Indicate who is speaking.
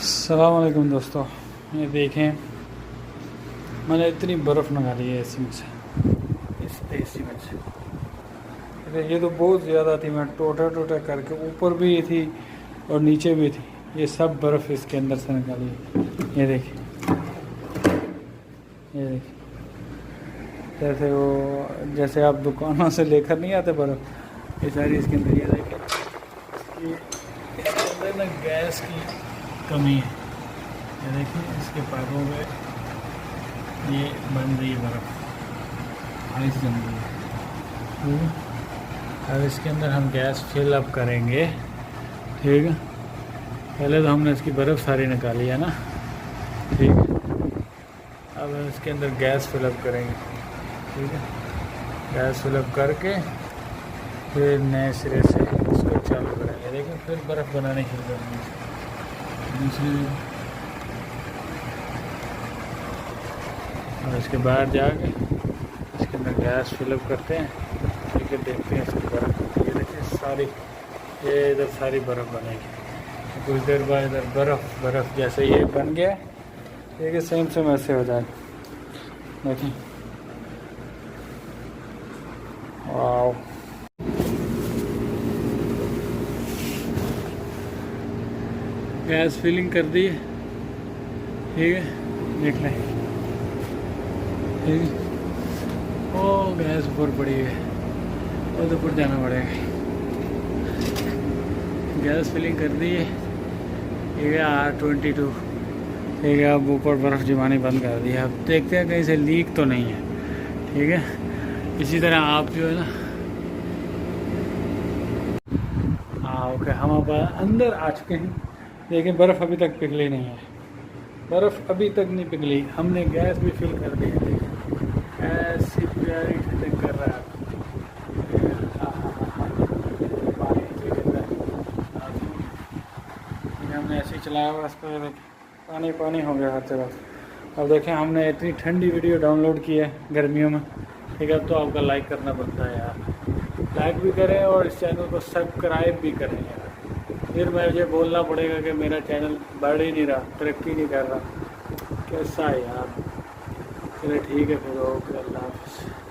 Speaker 1: अस्सलाम वालेकुम दोस्तों, ये देखें मैंने इतनी बर्फ़ निकाली है एसी में से, इस एसी में से। ये तो बहुत ज़्यादा थी, मैं टोटा टोटा करके ऊपर भी थी और नीचे भी थी, ये सब बर्फ़ इसके अंदर से निकाली है। ये देखिए, ये देखिए, जैसे वो जैसे आप दुकानों से लेकर नहीं आते बर्फ़, ये सारी इसके अंदर। ये देखिए, इसके अंदर ना गैस की कमी है। ये देखिए, इसके पाइपों पे ये बन रही है बर्फ़, आइस जम रही है। अब इसके अंदर हम गैस फिल अप करेंगे, ठीक है। पहले तो हमने इसकी बर्फ़ सारी निकाली है ना, ठीक है। अब हम इसके अंदर गैस फिल अप करेंगे, ठीक है। गैस फिल अप करके फिर नए सिरे से इसको चालू करेंगे। देखिए, फिर बर्फ़ बनाने शुरू करेंगे दूसरी, और इसके बाद जाके इसके अंदर गैस फिलअप करते हैं, ठीक है। देखते हैं इसकी बर्फ़। ये देखिए सारी, ये इधर सारी बर्फ़ बनेगी। कुछ देर बाद इधर बर्फ़ जैसे ये बन गया, ठीक है, सेम सेम ऐसे हो जाए। देखिए, वाओ, गैस फिलिंग कर दी है, ठीक है। देख लें, ठीक है। ओ गैस ऊपर पड़ी है, और तो ऊपर जाना पड़ेगा। गैस फिलिंग कर दी है, ठीक है। R22, ठीक है। अब ऊपर बर्फ़ जमानी बंद कर दी है। अब देखते हैं कहीं से लीक तो नहीं है, ठीक है। इसी तरह आप जो है ना, हाँ ओके, हम अब अंदर आ चुके हैं। देखिए, बर्फ़ अभी तक पिघली नहीं है, बर्फ़ अभी तक नहीं पिघली। हमने गैस भी फिल कर दी है, देखिए ऐसी प्यारी ठंडक कर रहा है। पानी हमने ऐसे ही चलाया हुआ, इस पर पानी पानी हो गया हर तरफ। अब देखें, हमने इतनी ठंडी वीडियो डाउनलोड की है गर्मियों में, ठीक है। तो आपका लाइक करना बनता है यार, लाइक भी करें और इस चैनल को सब्सक्राइब भी करें यार। फिर मुझे बोलना पड़ेगा कि मेरा चैनल बढ़ ही नहीं रहा, तरक्की नहीं कर रहा, कैसा है यार। चलिए ठीक है, फिर ओके, अल्लाह हाफ़िज़।